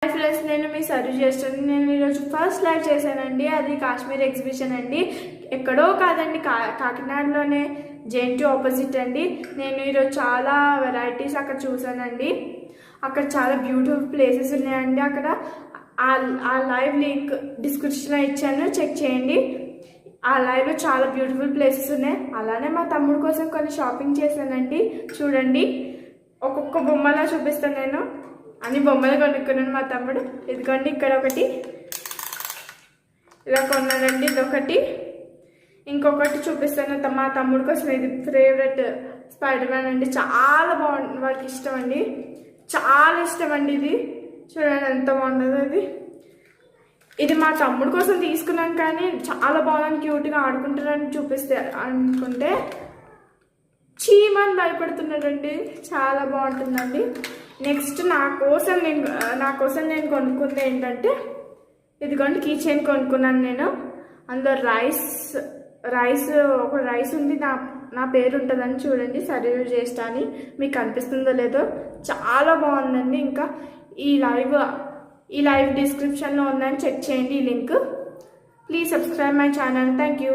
Hi friends, నేను మీ serve చేస్తాను. నేను ఈరోజు ఫస్ట్ లైవ్ చేశానండి. అది కాశ్మీర్ ఎగ్జిబిషన్ అండి. ఎక్కడో కాదండి, కాకినాడలోనే జేఎన్టీ ఆపోజిట్ అండి. నేను ఈరోజు చాలా వెరైటీస్ అక్కడ చూసానండి. అక్కడ చాలా బ్యూటిఫుల్ ప్లేసెస్ ఉన్నాయండి. అక్కడ ఆ లైవ్ లింక్ డిస్క్రిప్షన్లో ఇచ్చాను, చెక్ చేయండి. ఆ లైవ్లో చాలా బ్యూటిఫుల్ ప్లేసెస్ ఉన్నాయి. అలానే మా తమ్ముడు కోసం కొన్ని షాపింగ్ చేశానండి. చూడండి, ఒక్కొక్క బొమ్మలా చూపిస్తాను. నేను అన్ని బొమ్మలు కొనుక్కున్నాను. మా తమ్ముడు ఇదిగోండి, ఇక్కడ ఒకటి ఇలా కొన్నానండి. ఇదొకటి, ఇంకొకటి చూపిస్తాను. మా తమ్ముడు కోసం ఇది ఫేవరెట్ స్పైడర్ మ్యాన్ అండి. చాలా బాగుంది, వాడికి ఇష్టం అండి, చాలా ఇష్టం అండి. ఇది చూడండి ఎంత బాగుంటుందో. ఇది మా తమ్ముడు కోసం తీసుకున్నాను, కానీ చాలా బాగుంది, క్యూట్గా ఆడుకుంటారని చూపిస్తే అనుకుంటే చీమని భయపడుతున్నాడండి. చాలా బాగుంటుందండి. నెక్స్ట్ నా కోసం నేను కొనుక్కుంది ఏంటంటే ఇదిగోండి, కీ చైన్ కొనుక్కున్నాను నేను. అందులో ఒక రైస్ ఉంది, నా పేరు ఉంటుందని చూడండి, సర్వ్ చేస్తా అని. మీకు అనిపిస్తుందో లేదో, చాలా బాగుందండి. ఇంకా ఈ లైవ్ డిస్క్రిప్షన్లో ఉందని చెక్ చేయండి ఈ link. Please subscribe my channel. Thank you.